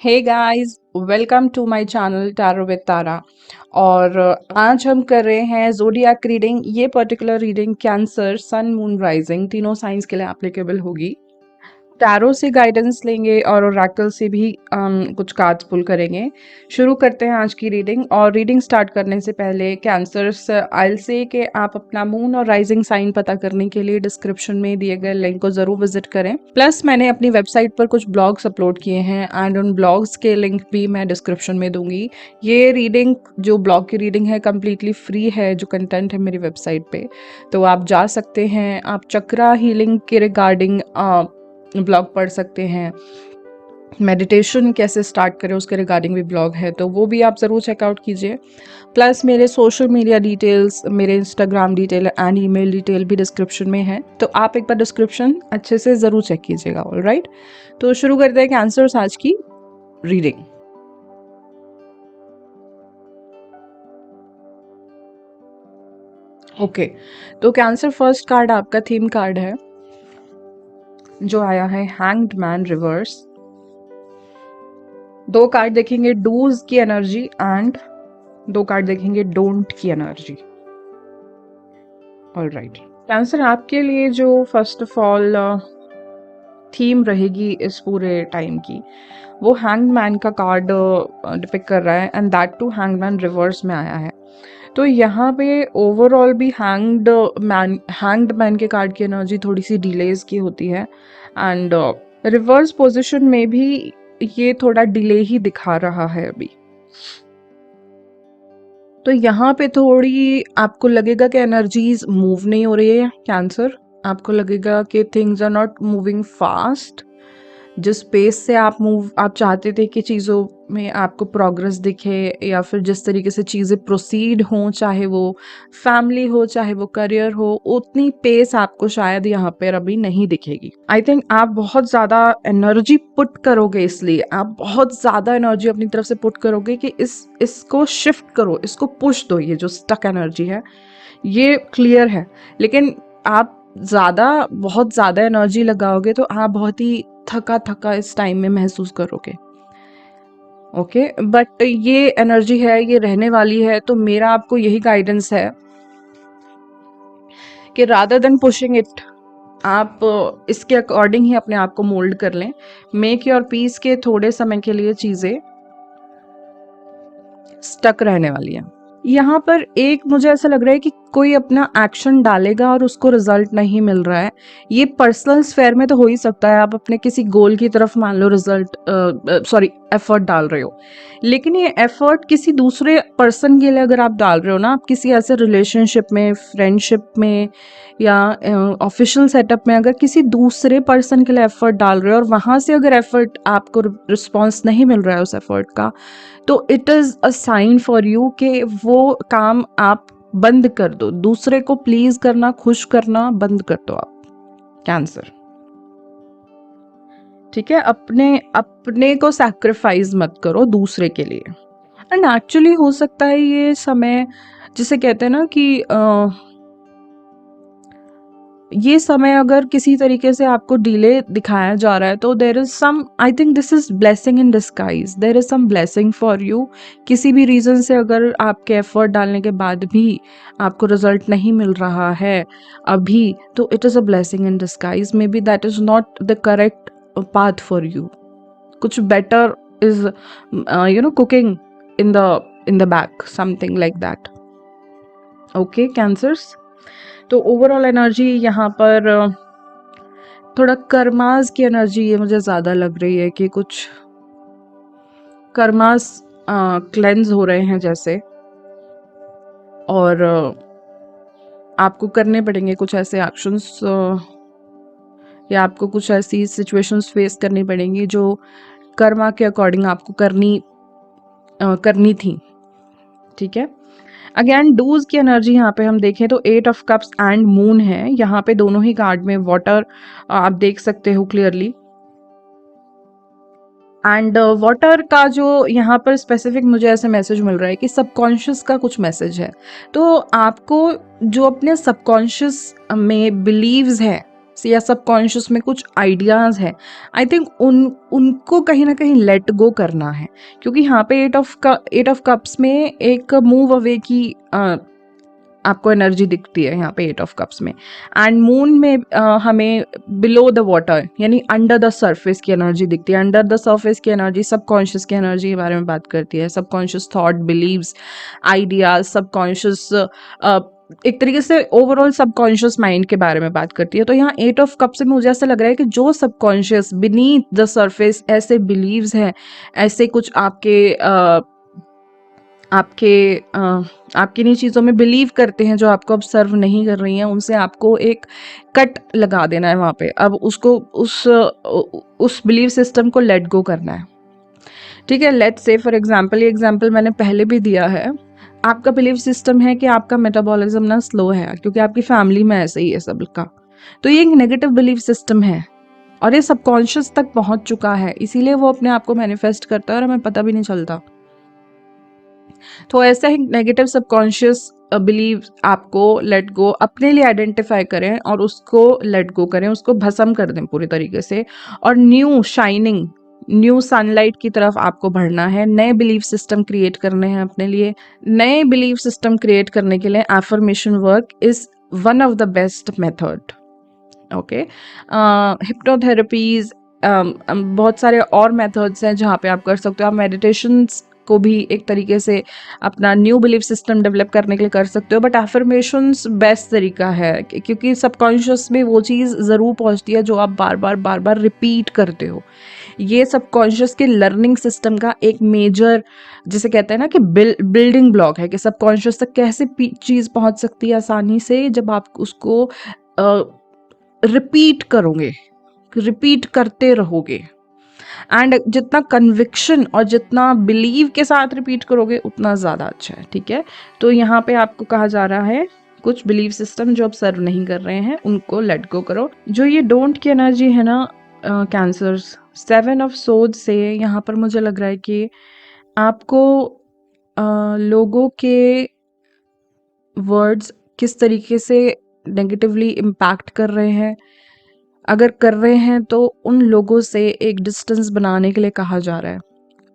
Hey guys, welcome to my channel tarot with Tara. और आज हम कर रहे हैं ज़ोडिएक रीडिंग। ये particular reading Cancer, sun, moon, rising तीनों साइंस के लिए एप्लीकेबल होगी। टैरो से गाइडेंस लेंगे और ओरेकल से भी कुछ कार्ड्स पुल करेंगे। शुरू करते हैं आज की रीडिंग। और रीडिंग स्टार्ट करने से पहले कैंसर्स, आई से कि आप अपना मून और राइजिंग साइन पता करने के लिए डिस्क्रिप्शन में दिए गए लिंक को ज़रूर विजिट करें। प्लस मैंने अपनी वेबसाइट पर कुछ ब्लॉग्स अपलोड किए हैं एंड उन ब्लॉग्स के लिंक भी मैं डिस्क्रिप्शन में दूंगी। ये रीडिंग, जो ब्लॉग की रीडिंग है, कम्प्लीटली फ्री है। जो कंटेंट है मेरी वेबसाइट पे, तो आप जा सकते हैं। आप चक्रा हीलिंग के रिगार्डिंग ब्लॉग पढ़ सकते हैं। मेडिटेशन कैसे स्टार्ट करें उसके रिगार्डिंग भी ब्लॉग है, तो वो भी आप ज़रूर चेकआउट कीजिए। प्लस मेरे सोशल मीडिया डिटेल्स, मेरे Instagram detail and email detail भी डिस्क्रिप्शन में है, तो आप एक बार डिस्क्रिप्शन अच्छे से ज़रूर चेक कीजिएगा। ऑलराइट, तो शुरू करते हैं कैंसर्स आज की रीडिंग। ओके, तो कैंसर फर्स्ट कार्ड आपका थीम कार्ड है, जो आया है हैंग्ड मैन रिवर्स। दो कार्ड देखेंगे डूज की एनर्जी एंड दो कार्ड देखेंगे डोंट की एनर्जी। ऑलराइट, कैंसर आपके लिए जो फर्स्ट ऑफ ऑल थीम रहेगी इस पूरे टाइम की, वो हैंग्ड मैन का कार्ड डिपिक्ट कर रहा है and that too hanged man reverse में आया है। तो यहाँ पे ओवरऑल भी हैंग्ड मैन के कार्ड की एनर्जी थोड़ी सी डिलेज की होती है एंड रिवर्स पोजीशन में भी ये थोड़ा डिले ही दिखा रहा है अभी। तो यहाँ पे थोड़ी आपको लगेगा कि एनर्जीज मूव नहीं हो रही है कैंसर। आपको लगेगा कि things are not moving fast. जिस पेस से आप चाहते थे कि चीज़ों में आपको प्रोग्रेस दिखे, या फिर जिस तरीके से चीज़ें प्रोसीड हों, चाहे वो फैमिली हो चाहे वो करियर हो, उतनी पेस आपको शायद यहाँ पर अभी नहीं दिखेगी। आई थिंक आप बहुत ज़्यादा एनर्जी पुट करोगे, इसलिए आप बहुत ज़्यादा एनर्जी अपनी तरफ से पुट करोगे कि इसको शिफ्ट करो, इसको पुश दो। ये जो स्टक एनर्जी है ये क्लियर है, लेकिन आप बहुत ज़्यादा एनर्जी लगाओगे तो आप बहुत ही थका थका इस टाइम में महसूस करोगे। ओके, बट ये एनर्जी है, ये रहने वाली है। तो मेरा आपको यही गाइडेंस है कि रादर देन पुशिंग इट, आप इसके अकॉर्डिंग ही अपने आप को मोल्ड कर लें। मेक योर पीस के थोड़े समय के लिए चीज़ें स्टक रहने वाली है। यहाँ पर एक मुझे ऐसा लग रहा है कि कोई अपना एक्शन डालेगा और उसको रिजल्ट नहीं मिल रहा है। ये पर्सनल स्फेयर में तो हो ही सकता है, आप अपने किसी गोल की तरफ मान लो एफर्ट डाल रहे हो, लेकिन ये एफर्ट किसी दूसरे पर्सन के लिए अगर आप डाल रहे हो ना, आप किसी ऐसे रिलेशनशिप में, फ्रेंडशिप में या ऑफिशियल सेटअप में अगर किसी दूसरे पर्सन के लिए एफर्ट डाल रहे हो और वहाँ से अगर एफर्ट आपको रिस्पॉन्स नहीं मिल रहा है उस एफर्ट का, तो it is a sign for you कि वो काम आप बंद कर दो। दूसरे को प्लीज करना, खुश करना बंद कर दो आप कैंसर। ठीक है, अपने अपने को सैक्रिफाइस मत करो दूसरे के लिए। एंड एक्चुअली हो सकता है ये समय, जिसे कहते हैं ना कि ये समय अगर किसी तरीके से आपको डिले दिखाया जा रहा है, तो there is some, I think this is blessing in disguise. There is some blessing for you. किसी भी रीज़न से अगर आपके एफर्ट डालने के बाद भी आपको रिजल्ट नहीं मिल रहा है अभी, तो it is a blessing in disguise. Maybe that is not the correct path for you. कुछ better is cooking in the back, something like that. Okay Cancers, तो ओवरऑल एनर्जी यहाँ पर थोड़ा कर्मास की एनर्जी ये मुझे ज़्यादा लग रही है कि कुछ कर्मास क्लेंज हो रहे हैं जैसे, और आपको करने पड़ेंगे कुछ ऐसे एक्शंस, या आपको कुछ ऐसी सिचुएशंस फेस करनी पड़ेंगी जो कर्मा के अकॉर्डिंग आपको करनी थी। ठीक है, अगेन डूज की एनर्जी यहाँ पे हम देखें तो 8 ऑफ कप्स एंड मून है। यहाँ पे दोनों ही कार्ड में वाटर आप देख सकते हो क्लियरली। एंड वाटर का जो यहाँ पर स्पेसिफिक मुझे ऐसे मैसेज मिल रहा है कि सबकॉन्शियस का कुछ मैसेज है। तो आपको जो अपने सबकॉन्शियस में बिलीव्स है, या सबकॉन्शियस में कुछ आइडियाज़ है, आई थिंक उनको कहीं ना कहीं लेट गो करना है, क्योंकि यहाँ पे एट ऑफ कप्स में एक मूव अवे की आपको एनर्जी दिखती है यहाँ पे एट ऑफ कप्स में। एंड मून में हमें बिलो द वाटर यानी अंडर द सरफेस की एनर्जी दिखती है। अंडर द सरफेस की एनर्जी सबकॉन्शियस की एनर्जी के बारे में बात करती है, subconscious thought, beliefs, ideas, subconscious एक तरीके से ओवरऑल सबकॉन्शियस माइंड के बारे में बात करती है। तो यहाँ एट ऑफ कप से मुझे ऐसा लग रहा है कि जो सबकॉन्शियस बीनीथ द सरफेस ऐसे बिलीव्स हैं, ऐसे कुछ आपकी इन्हीं चीज़ों में बिलीव करते हैं जो आपको ऑब्सर्व नहीं कर रही हैं, उनसे आपको एक कट लगा देना है वहाँ पे। अब उसको उस बिलीव सिस्टम को लेट गो करना है, ठीक है। लेट्स से फॉर एग्जांपल, ये एग्जांपल मैंने पहले भी दिया है, आपका बिलीव सिस्टम है कि आपका मेटाबॉलिज्म ना स्लो है क्योंकि आपकी फैमिली में ऐसे ही है सबका, तो ये एक नेगेटिव बिलीव सिस्टम है और ये सबकॉन्शियस तक पहुंच चुका है, इसीलिए वो अपने आप को मैनिफेस्ट करता है और हमें पता भी नहीं चलता। तो ऐसा ही नेगेटिव सबकॉन्शियस बिलीव आपको लेट गो, अपने लिए आइडेंटिफाई करें और उसको लेट गो करें, उसको भस्म कर दें पूरी तरीके से, और न्यू शाइनिंग न्यू सनलाइट की तरफ आपको बढ़ना है। नए बिलीफ सिस्टम क्रिएट करने हैं अपने लिए। नए बिलीफ सिस्टम क्रिएट करने के लिए affirmation work is one of the best method. Okay, hypnotherapies, बहुत सारे और मेथड्स हैं जहाँ पे आप कर सकते हो। आप मेडिटेशंस को भी एक तरीके से अपना न्यू बिलीफ सिस्टम डेवलप करने के लिए कर सकते हो, बट एफर्मेशंस बेस्ट तरीका है क्योंकि सबकॉन्शियस में वो चीज़ ज़रूर पहुंचती है जो आप बार बार रिपीट करते हो। ये सबकॉन्शियस के लर्निंग सिस्टम का एक मेजर, जिसे कहते हैं ना कि बिल्डिंग ब्लॉक है कि सबकॉन्शियस तक कैसे चीज़ पहुंच सकती है आसानी से, जब आप उसको रिपीट करोगे, रिपीट करते रहोगे। एंड जितना कन्विक्शन और जितना बिलीव के साथ रिपीट करोगे उतना ज़्यादा अच्छा है, ठीक है। तो यहाँ पे आपको कहा जा रहा है कुछ बिलीव सिस्टम जो आप सर्व नहीं कर रहे हैं उनको लेट गो करो। जो ये डोंट की एनर्जी है ना कैंसर्स, 7 ऑफ सोर्ड से यहाँ पर मुझे लग रहा है कि आपको लोगों के वर्ड्स किस तरीके से नेगेटिवली इम्पैक्ट कर रहे हैं, अगर कर रहे हैं तो उन लोगों से एक डिस्टेंस बनाने के लिए कहा जा रहा है।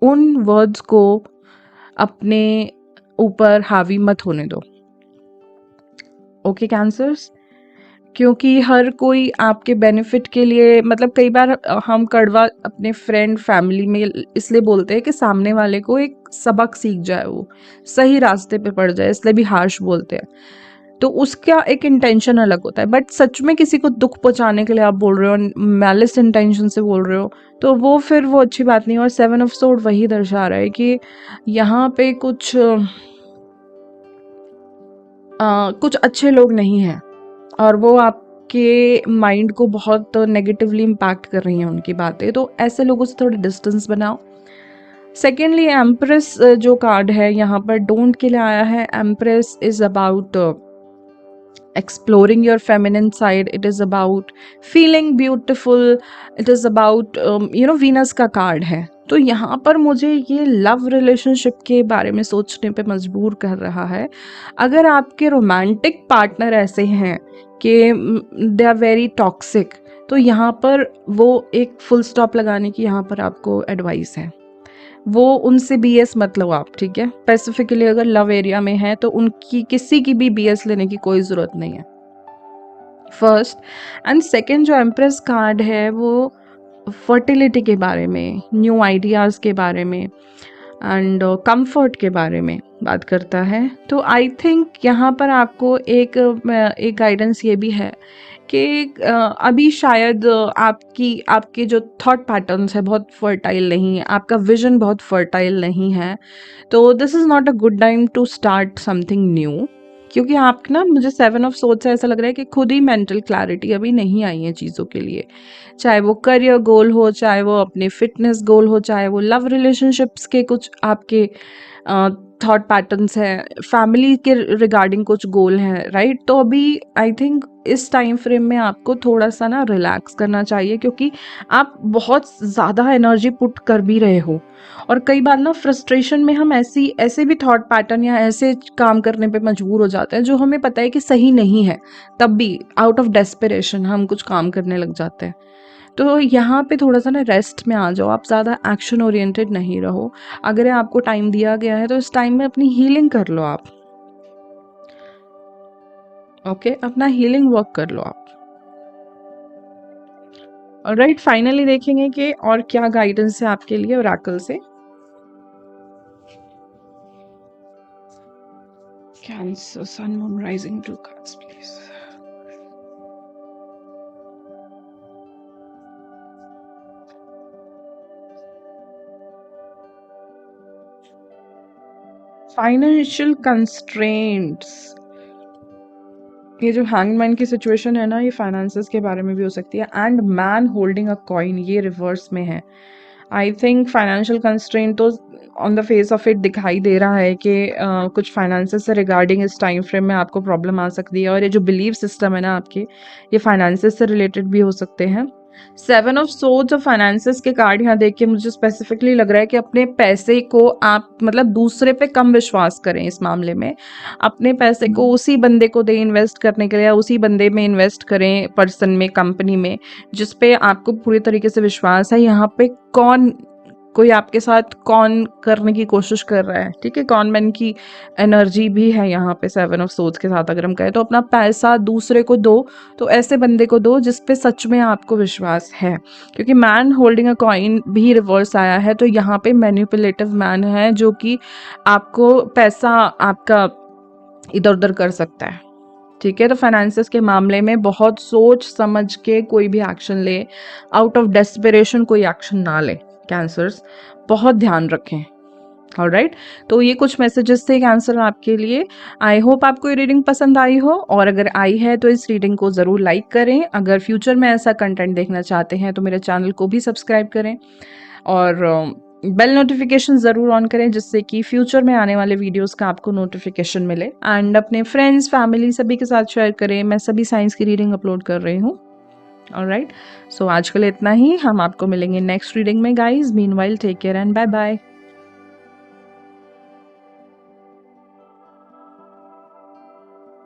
उन वर्ड्स को अपने ऊपर हावी मत होने दो, ओके कैंसर्स, क्योंकि हर कोई आपके बेनिफिट के लिए, मतलब कई बार हम कड़वा अपने फ्रेंड फैमिली में इसलिए बोलते हैं कि सामने वाले को एक सबक सीख जाए, वो सही रास्ते पे पड़ जाए, इसलिए भी हार्श बोलते हैं। तो उसका एक इंटेंशन अलग होता है, बट सच में किसी को दुख पहुंचाने के लिए आप बोल रहे हो, मैलिस इंटेंशन से बोल रहे हो, तो वो फिर वो अच्छी बात नहीं। और 7 ऑफ सोर्ड वही दर्शा रहा है कि यहाँ पे कुछ अच्छे लोग नहीं हैं और वो आपके माइंड को बहुत नेगेटिवली इम्पैक्ट कर रही हैं उनकी बातें, तो ऐसे लोगों से थोड़ा डिस्टेंस बनाओ। सेकेंडली, एम्प्रेस जो कार्ड है यहाँ पर डोंट के लिए आया है। Empress is about exploring your feminine side, it is about feeling beautiful, it is about Venus का कार्ड है। तो यहाँ पर मुझे ये लव रिलेशनशिप के बारे में सोचने पे मजबूर कर रहा है। अगर आपके रोमांटिक पार्टनर ऐसे हैं कि दे आर वेरी टॉक्सिक, तो यहाँ पर वो एक फुल स्टॉप लगाने की यहाँ पर आपको एडवाइस है। वो उनसे बीएस मत लो आप, ठीक है। स्पेसिफिकली अगर लव एरिया में है तो उनकी किसी की भी बीएस लेने की कोई ज़रूरत नहीं है, फर्स्ट। एंड सेकंड, जो एम्प्रेस कार्ड है वो फर्टिलिटी के बारे में, न्यू आइडियाज़ के बारे में एंड कंफर्ट के बारे में बात करता है। तो आई थिंक यहाँ पर आपको एक गाइडेंस ये भी है कि अभी शायद आपके जो थॉट पैटर्न्स है बहुत फर्टाइल नहीं है, आपका विजन बहुत फर्टाइल नहीं है, तो this is not a good time to start something new. क्योंकि आप ना, मुझे 7 ऑफ सोर्ड्स से ऐसा लग रहा है कि खुद ही मेंटल क्लैरिटी अभी नहीं आई है चीज़ों के लिए, चाहे वो करियर गोल हो, चाहे वो अपने फिटनेस गोल हो, चाहे वो लव रिलेशनशिप्स के कुछ आपके थॉट पैटर्न्स हैं, फैमिली के रिगार्डिंग कुछ गोल हैं, राइट? तो अभी आई थिंक इस टाइम फ्रेम में आपको थोड़ा सा ना रिलैक्स करना चाहिए, क्योंकि आप बहुत ज़्यादा एनर्जी पुट कर भी रहे हो। और कई बार ना फ्रस्ट्रेशन में हम ऐसे भी थॉट पैटर्न या ऐसे काम करने पे मजबूर हो जाते हैं जो हमें पता है कि सही नहीं है, तब भी आउट ऑफ डेस्परेशन हम कुछ काम करने लग जाते हैं। तो यहाँ पे थोड़ा-सा ना रेस्ट में आ जाओ, आप ज़्यादा एक्शन ओरिएंटेड नहीं रहो। अगर आपको टाइम दिया गया है तो इस टाइम में अपनी हीलिंग कर लो आप, ओके? अपना हीलिंग वर्क कर लो आप। ऑलराइट, फाइनली देखेंगे कि और क्या गाइडेंस है आपके लिए ओरेकल से। Cancer, sun, moon, rising, 2 cards please. Financial constraints, ये जो हैंगमैन की सिचुएशन है ना, ये फाइनेंसेस के बारे में भी हो सकती है। And man holding a coin, ये रिवर्स में है। आई थिंक फाइनेंशियल कंस्ट्रेंट तो on the face of it दिखाई दे रहा है कि कुछ फाइनेंसेस से रिगार्डिंग इस टाइम फ्रेम में आपको प्रॉब्लम आ सकती है, और ये जो बिलीव सिस्टम है ना आपके, ये फाइनेंसेस से रिलेटेड भी हो सकते हैं। 7 ऑफ सोर्ड्स और फाइनेंसेस के कार्ड यहाँ देख के मुझे स्पेसिफिकली लग रहा है कि अपने पैसे को आप मतलब दूसरे पे कम विश्वास करें इस मामले में। अपने पैसे को उसी बंदे को दें इन्वेस्ट करने के लिए, या उसी बंदे में इन्वेस्ट करें, पर्सन में, कंपनी में, जिस पे आपको पूरी तरीके से विश्वास है। यहाँ पे कोई आपके साथ कौन करने की कोशिश कर रहा है, ठीक है? कॉनमैन की एनर्जी भी है यहाँ पे 7 ऑफ सोर्ड्स के साथ। अगर हम कहें तो अपना पैसा दूसरे को दो, तो ऐसे बंदे को दो जिस पे सच में आपको विश्वास है, क्योंकि मैन होल्डिंग अ कॉइन भी रिवर्स आया है। तो यहाँ पे मैनिपुलेटिव मैन है जो कि आपको पैसा आपका इधर उधर कर सकता है, ठीक है? तो फाइनेंसेस के मामले में बहुत सोच समझ के कोई भी एक्शन ले, आउट ऑफ डेस्परेशन कोई एक्शन ना ले कैंसर्स, बहुत ध्यान रखें। ऑलराइट, तो ये कुछ मैसेजेस थे कैंसर आपके लिए। आई होप आपको ये रीडिंग पसंद आई हो, और अगर आई है तो इस रीडिंग को ज़रूर लाइक करें। अगर फ्यूचर में ऐसा कंटेंट देखना चाहते हैं तो मेरे चैनल को भी सब्सक्राइब करें, और बेल नोटिफिकेशन ज़रूर ऑन करें, जिससे कि फ्यूचर में आने वाले वीडियोस का आपको नोटिफिकेशन मिले। एंड अपने फ्रेंड्स, फैमिली सभी के साथ शेयर करें। मैं सभी साइंस की रीडिंग अपलोड कर रही हूँ। ऑलराइट, सो आज के लिए इतना ही। हम आपको मिलेंगे नेक्स्ट रीडिंग में guys. Meanwhile take care and bye bye.